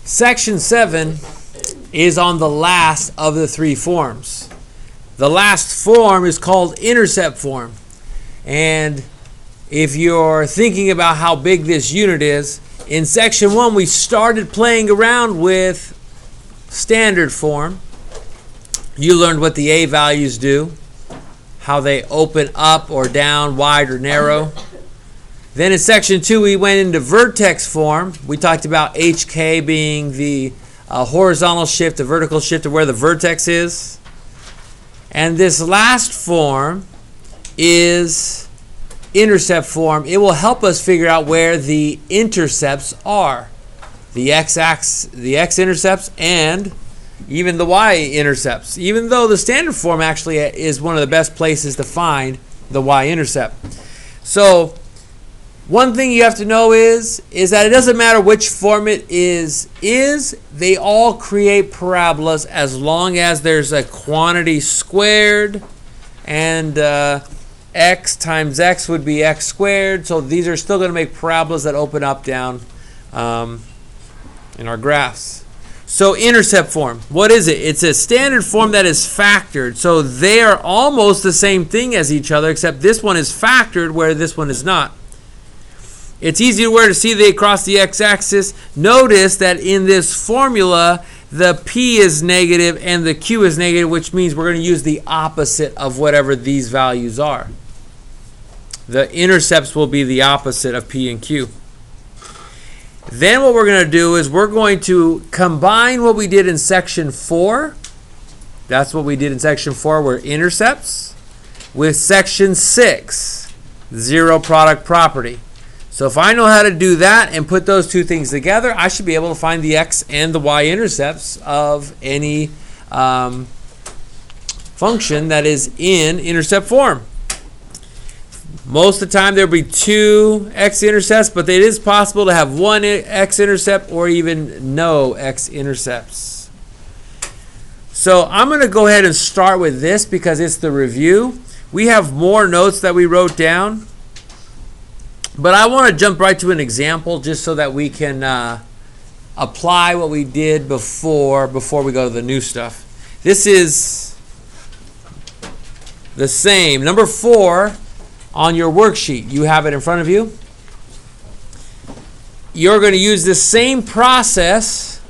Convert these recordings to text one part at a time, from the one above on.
Section 7 is on the last of the three forms. The last form is called Intercept Form. And if you're thinking about how big this unit is, in Section 1 we started playing around with standard form. You learned what the A values do, how they open up or down, wide or narrow. Then in Section 2 we went into vertex form. We talked about HK being the horizontal shift, the vertical shift of where the vertex is. And this last form is intercept form. It will help us figure out where the intercepts are. The X-intercepts and even the Y-intercepts. Even though the standard form actually is one of the best places to find the Y-intercept. So one thing you have to know is that it doesn't matter which form it is, they all create parabolas as long as there's a quantity squared, and x times x would be x squared. So these are still going to make parabolas that open up, down in our graphs. So intercept form, what is it? It's a standard form that is factored. So they are almost the same thing as each other, except this one is factored where this one is not. It's easier to see they cross the x-axis. Notice that in this formula, the p is negative and the q is negative, which means we're going to use the opposite of whatever these values are. The intercepts will be the opposite of p and q. Then what we're going to do is we're going to combine what we did in Section 4. That's what we did in Section 4, were intercepts, with Section 6, zero product property. So if I know how to do that and put those two things together, I should be able to find the x and the y intercepts of any function that is in intercept form. Most of the time there will be two x-intercepts, but it is possible to have one x-intercept or even no x-intercepts. So I'm going to go ahead and start with this because it's the review. We have more notes that we wrote down. But I want to jump right to an example just so that we can apply what we did before we go to the new stuff. This is the same. Number 4 on your worksheet. You have it in front of you. You're going to use the same process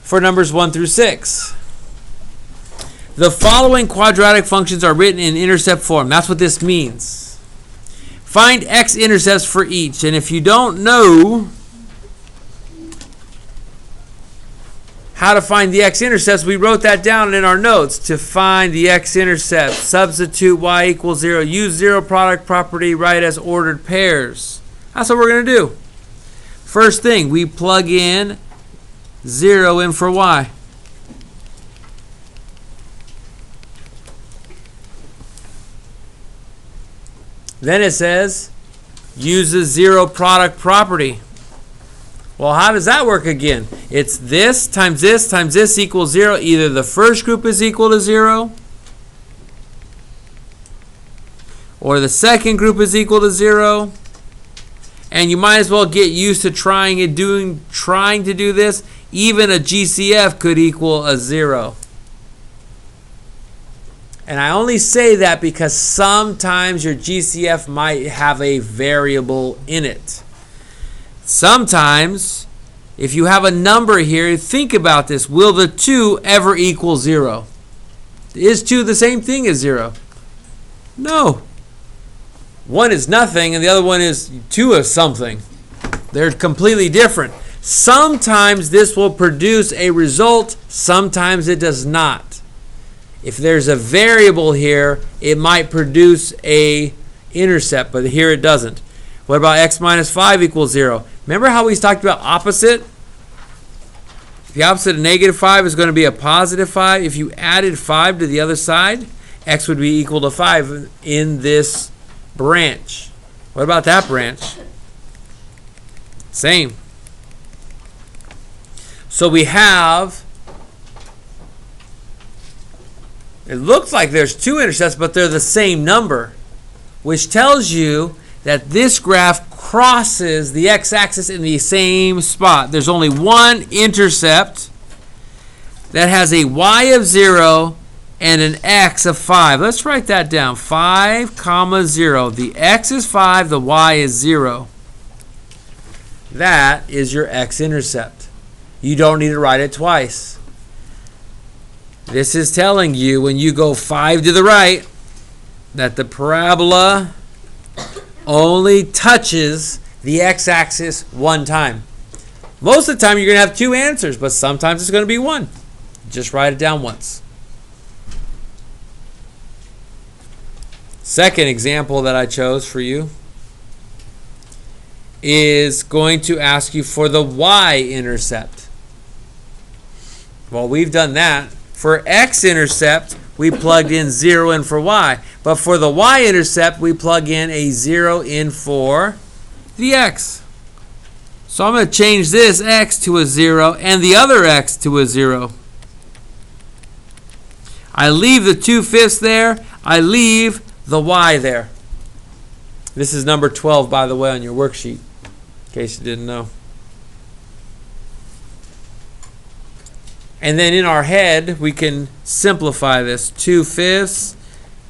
for numbers 1 through 6. The following quadratic functions are written in intercept form. That's what this means. Find x-intercepts for each. And if you don't know how to find the x-intercepts, we wrote that down in our notes. To find the x-intercept, substitute y equals 0. Use zero product property, write as ordered pairs. That's what we're going to do. First thing, we plug in 0 in for y. Then it says, use the zero product property. Well, how does that work again? It's this times this equals 0. Either the first group is equal to 0, or the second group is equal to 0. And you might as well get used to trying to do this. Even a GCF could equal a 0. And I only say that because sometimes your GCF might have a variable in it. Sometimes, if you have a number here, think about this. Will the 2 ever equal 0? Is 2 the same thing as 0? No. One is nothing and the other one is 2 is something. They're completely different. Sometimes this will produce a result, sometimes it does not. If there's a variable here, it might produce a intercept, but here it doesn't. What about x minus 5 equals 0? Remember how we talked about opposite? The opposite of negative 5 is going to be a positive 5. If you added 5 to the other side, x would be equal to 5 in this branch. What about that branch? Same. So we have, it looks like there's two intercepts, but they're the same number, which tells you that this graph crosses the x-axis in the same spot. There's only one intercept that has a y of 0 and an x of 5. Let's write that down. 5, 0. The x is 5, the y is 0. That is your x-intercept. You don't need to write it twice. This is telling you when you go 5 to the right that the parabola only touches the x-axis one time. Most of the time you're going to have two answers, but sometimes it's going to be one. Just write it down once. Second example that I chose for you is going to ask you for the y-intercept. Well, we've done that. For x-intercept, we plugged in 0 in for y. But for the y-intercept, we plug in a 0 in for the x. So I'm going to change this x to a 0 and the other x to a 0. I leave the 2/5 there. I leave the y there. This is number 12, by the way, on your worksheet, in case you didn't know. And then in our head, we can simplify this. 2/5,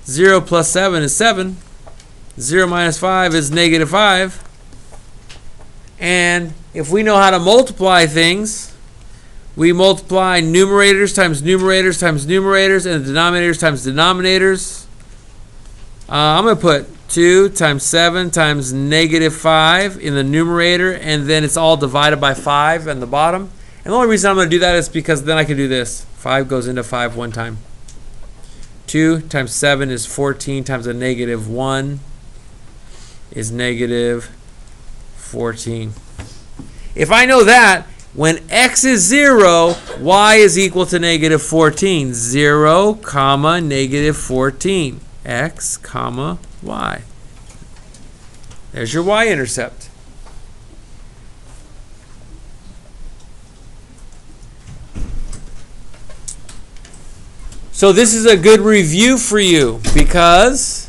0 plus 7 is 7. 0 minus 5 is -5. And if we know how to multiply things, we multiply numerators times numerators times numerators and denominators times denominators. I'm going to put 2 times 7 times -5 in the numerator, and then it's all divided by 5 on the bottom. And the only reason I'm going to do that is because then I can do this. 5 goes into 5 one time. 2 times 7 is 14 times a -1 is -14. If I know that, when x is 0, y is equal to -14. 0, -14. X, y. There's your y-intercept. So this is a good review for you, because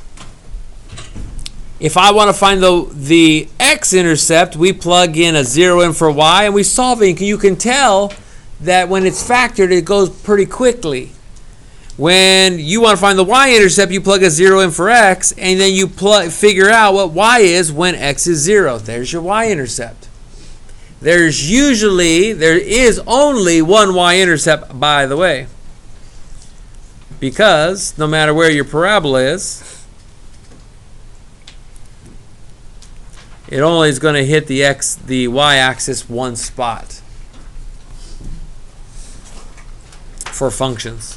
if I want to find the x-intercept, we plug in a 0 in for y, and we solve it. You can tell that when it's factored, it goes pretty quickly. When you want to find the y-intercept, you plug a 0 in for x, and then you figure out what y is when x is 0. There's your y-intercept. There is only one y-intercept, by the way, because no matter where your parabola is, it only is going to hit the y-axis one spot for functions.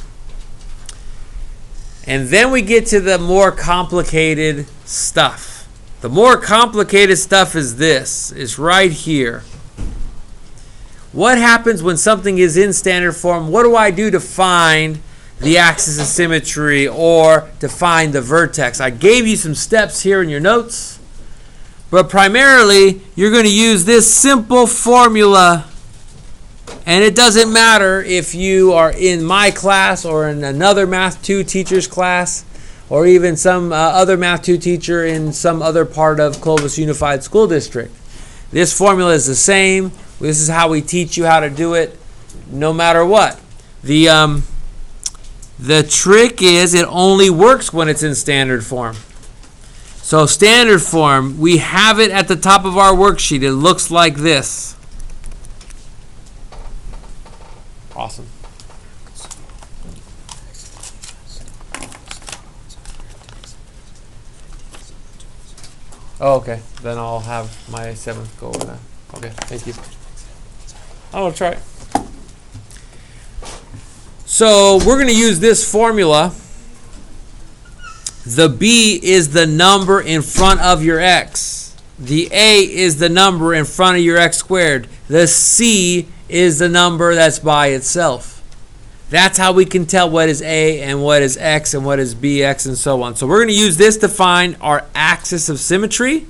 And then we get to the more complicated stuff. The more complicated stuff is this. It's right here. What happens when something is in standard form? What do I do to find the axis of symmetry or to find the vertex? I gave you some steps here in your notes. But primarily, you're going to use this simple formula. And it doesn't matter if you are in my class or in another Math 2 teacher's class, or even some other Math 2 teacher in some other part of Clovis Unified School District. This formula is the same. This is how we teach you how to do it no matter what. The trick is it only works when it's in standard form. So standard form, we have it at the top of our worksheet. It looks like this. Awesome. Oh, okay. Then I'll have my 7th go over that. Okay, thank you. I'll try it. So we're going to use this formula. The B is the number in front of your x. The A is the number in front of your x squared. The C is the number that's by itself. That's how we can tell what is A and what is X and what is BX and so on. So we're going to use this to find our axis of symmetry.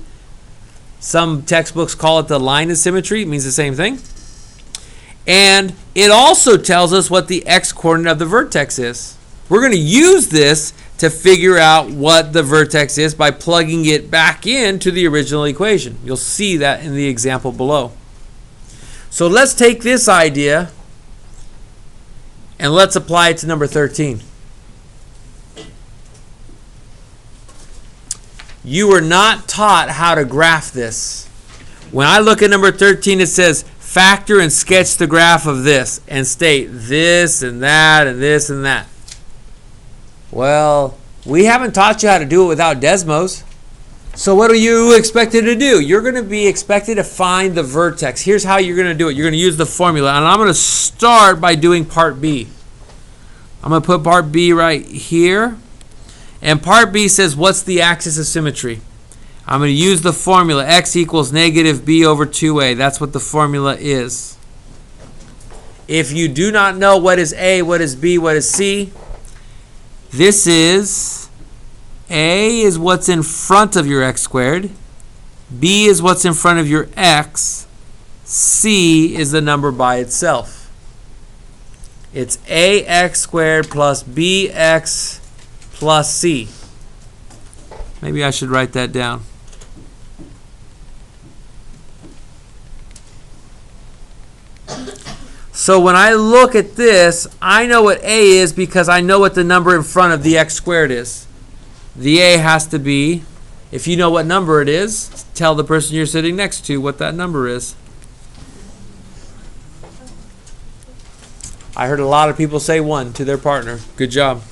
Some textbooks call it the line of symmetry. It means the same thing. And it also tells us what the x coordinate of the vertex is. We're going to use this to figure out what the vertex is by plugging it back into the original equation. You'll see that in the example below. So let's take this idea and let's apply it to number 13. You were not taught how to graph this. When I look at number 13, it says factor and sketch the graph of this and state this and that and this and that. Well, we haven't taught you how to do it without Desmos. So what are you expected to do? You're going to be expected to find the vertex. Here's how you're going to do it. You're going to use the formula. And I'm going to start by doing part B. I'm going to put part B right here. And part B says, what's the axis of symmetry? I'm going to use the formula. X equals negative B over 2A. That's what the formula is. If you do not know what is A, what is B, what is C, this is A is what's in front of your x squared. B is what's in front of your x. C is the number by itself. It's ax squared plus bx plus c. Maybe I should write that down. So when I look at this, I know what A is because I know what the number in front of the x squared is. The A has to be, if you know what number it is, tell the person you're sitting next to what that number is. I heard a lot of people say 1 to their partner. Good job.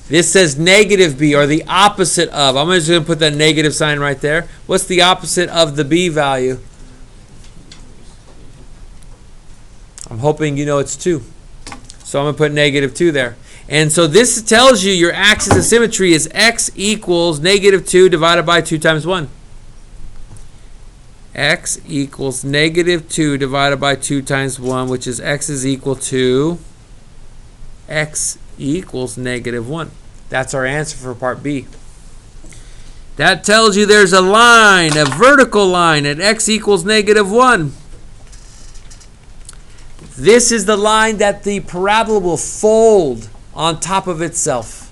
This says negative B, or the opposite of. I'm just going to put that negative sign right there. What's the opposite of the B value? I'm hoping you know it's 2. So I'm going to put negative 2 there. And so this tells you your axis of symmetry is x equals negative 2 divided by 2 times 1. X equals negative 2 divided by 2 times 1, which is x is equal to x equals negative 1. That's our answer for part B. That tells you there's a line, a vertical line at x equals negative 1. This is the line that the parabola will fold on top of itself.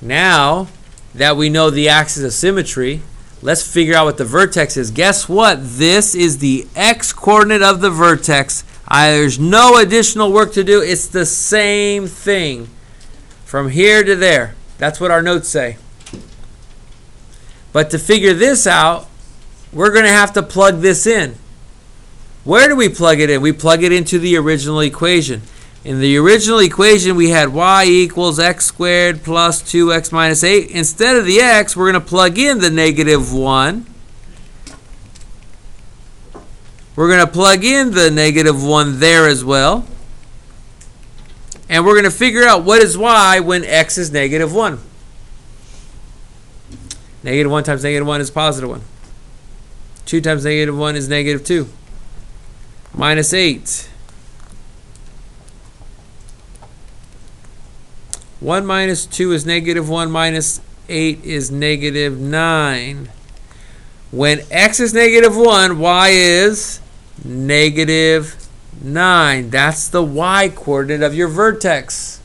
Now that we know the axis of symmetry, let's figure out what the vertex is. Guess what? This is the x-coordinate of the vertex. There's no additional work to do. It's the same thing from here to there. That's what our notes say. But to figure this out, we're going to have to plug this in. Where do we plug it in? We plug it into the original equation. In the original equation, we had y equals x squared plus 2x minus 8. Instead of the x, we're going to plug in the negative 1. We're going to plug in the negative 1 there as well. And we're going to figure out what is y when x is negative 1. Negative 1 times negative 1 is positive 1. 2 times negative 1 is negative 2. Minus 8. 1 minus 2 is negative 1 minus 8 is negative 9. When x is negative 1, y is negative 9. That's the y-coordinate of your vertex.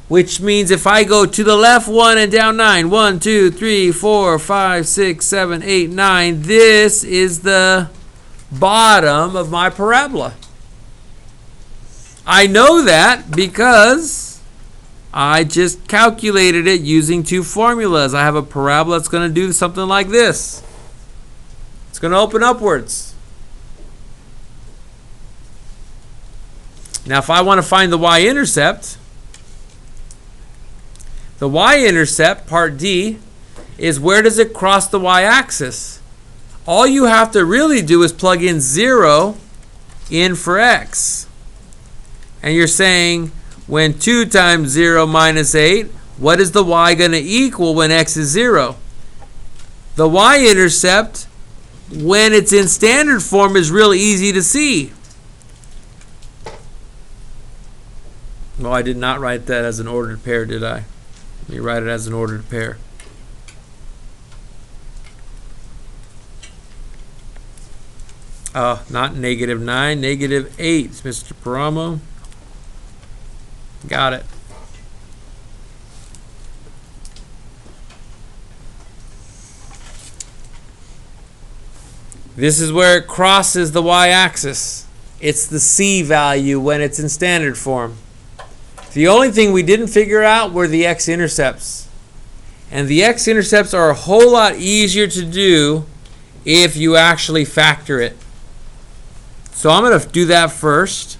Which means if I go to the left 1 and down 9, 1, 2, 3, 4, 5, 6, 7, 8, 9, this is the bottom of my parabola. I know that because I just calculated it using 2 formulas. I have a parabola that's going to do something like this. It's going to open upwards. Now if I want to find the y-intercept, the y-intercept, part D, is where does it cross the y-axis? All you have to really do is plug in 0 in for x. And you're saying when 2 times 0 minus 8, what is the y going to equal when x is 0? The y-intercept, when it's in standard form, is real easy to see. Well, I did not write that as an ordered pair, did I? Let me write it as an ordered pair. Not negative 9, negative 8, Mr. Paramo. Got it. This is where it crosses the y-axis. It's the c value when it's in standard form. The only thing we didn't figure out were the x-intercepts. And the x-intercepts are a whole lot easier to do if you actually factor it. So I'm going to do that first.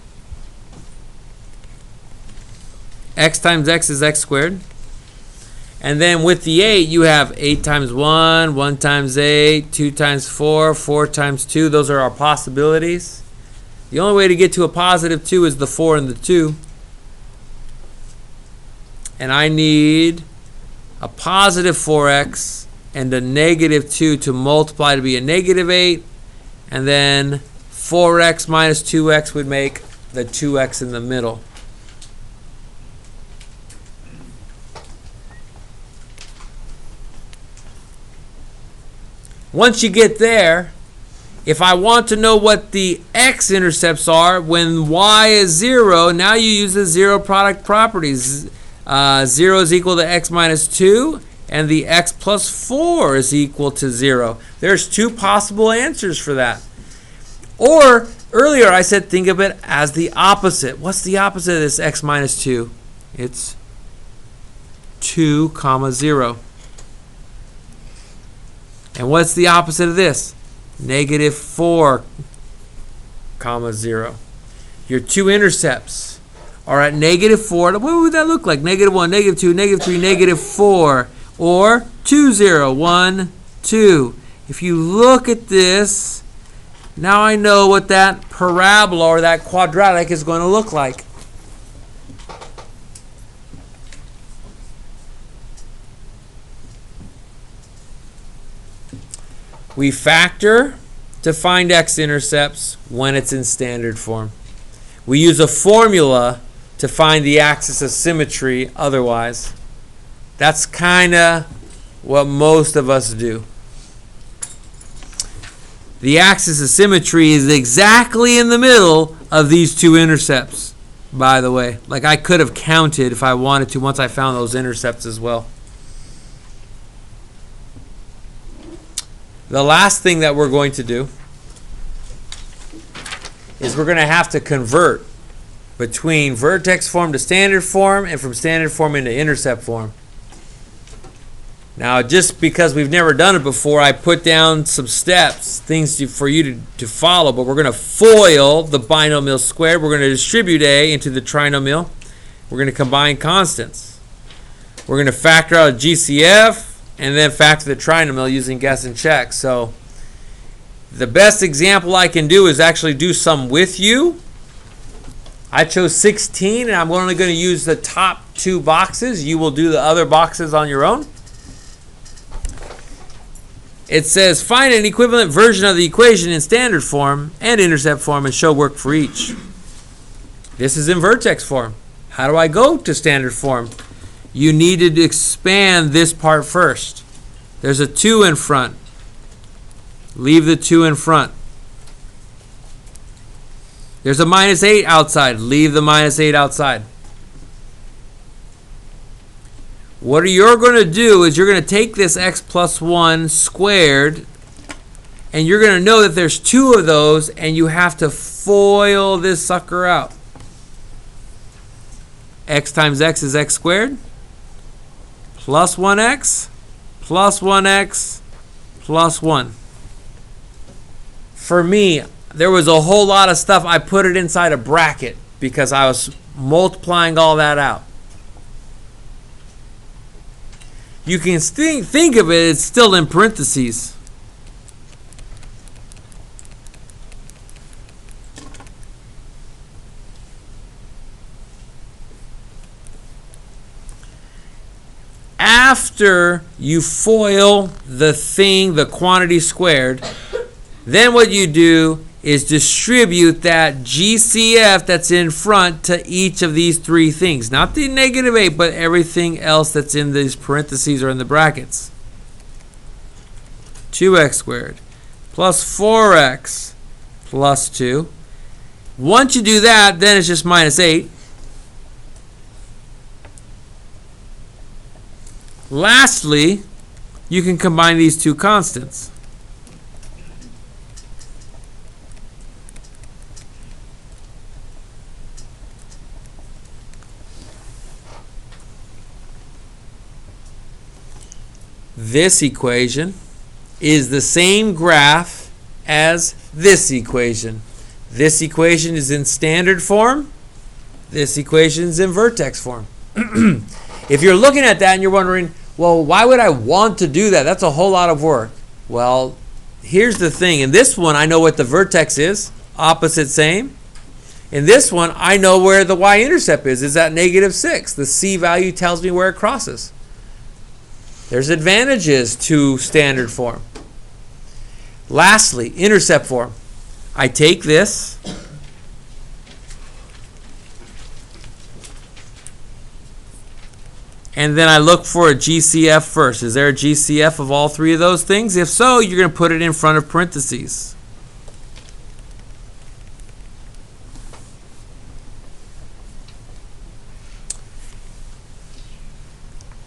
X times x is x squared. And then with the 8, you have 8 times 1, 1 times 8, 2 times 4, 4 times 2. Those are our possibilities. The only way to get to a positive 2 is the 4 and the 2. And I need a positive 4x and a negative 2 to multiply to be a negative 8. And then 4x minus 2x would make the 2x in the middle. Once you get there, if I want to know what the x-intercepts are when y is 0, now you use the zero product properties. 0 is equal to x minus 2, and the x plus 4 is equal to 0. There's two possible answers for that. Or, earlier I said think of it as the opposite. What's the opposite of this x minus 2? It's 2, 0. And what's the opposite of this? Negative 4, 0. Your two intercepts are at negative 4. What would that look like? Negative 1, negative 2, negative 3, negative 4. Or 2, 0, 1, 2. If you look at this, now I know what that parabola or that quadratic is going to look like. We factor to find x-intercepts when it's in standard form. We use a formula to find the axis of symmetry otherwise. That's kind of what most of us do. The axis of symmetry is exactly in the middle of these two intercepts, by the way. Like I could have counted if I wanted to once I found those intercepts as well. The last thing that we're going to do is we're going to have to convert between vertex form to standard form and from standard form into intercept form. Now, just because we've never done it before, I put down some steps, things for you to follow, but we're going to FOIL the binomial squared. We're going to distribute A into the trinomial. We're going to combine constants. We're going to factor out a GCF and then factor the trinomial using guess and check. So the best example I can do is actually do some with you. I chose 16, and I'm only going to use the top two boxes. You will do the other boxes on your own. It says, find an equivalent version of the equation in standard form and intercept form and show work for each. This is in vertex form. How do I go to standard form? You need to expand this part first. There's a 2 in front. Leave the 2 in front. There's a minus 8 outside. Leave the minus 8 outside. What you're going to do is you're going to take this x plus 1 squared, and you're going to know that there's 2 of those, and you have to FOIL this sucker out. X times x is x squared, plus 1x, plus 1x, plus 1. For me, there was a whole lot of stuff. I put it inside a bracket because I was multiplying all that out. You can think of it, it's still in parentheses. After you FOIL the thing, the quantity squared, then what you do is distribute that GCF that's in front to each of these three things. Not the negative 8, but everything else that's in these parentheses or in the brackets. 2x squared plus 4x plus 2. Once you do that, then it's just minus 8. Lastly, you can combine these two constants. This equation is the same graph as this equation. This equation is in standard form. This equation is in vertex form. If you're looking at that and you're wondering, well, why would I want to do that? That's a whole lot of work. Well, here's the thing. In this one, I know what the vertex is, opposite same. In this one, I know where the y-intercept is. It's at -6. The c value tells me where it crosses. There's advantages to standard form. Lastly, intercept form. I take this, and then I look for a GCF first. Is there a GCF of all three of those things? If so, you're going to put it in front of parentheses.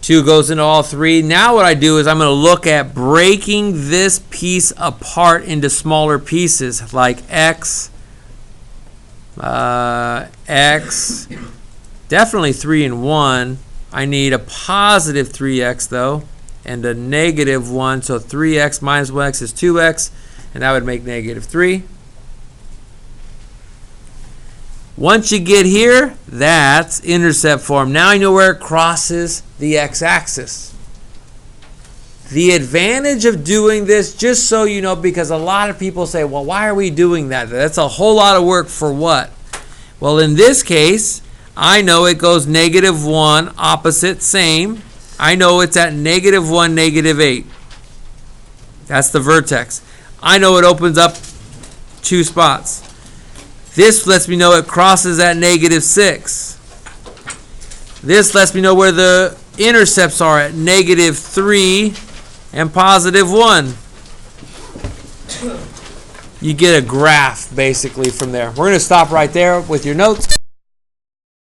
Two goes into all three. Now what I do is I'm going to look at breaking this piece apart into smaller pieces, like X, X, definitely 3 and 1. I need a positive 3x though, and a negative 1, so 3x minus 1x is 2x, and that would make -3. Once you get here, that's intercept form. Now I know where it crosses the x-axis. The advantage of doing this, just so you know, because a lot of people say, well, why are we doing that? That's a whole lot of work for what? Well, in this case, I know it goes -1, opposite, same. I know it's at -1, -8. That's the vertex. I know it opens up 2 spots. This lets me know it crosses at -6. This lets me know where the intercepts are at -3 and +1. You get a graph basically from there. We're going to stop right there with your notes.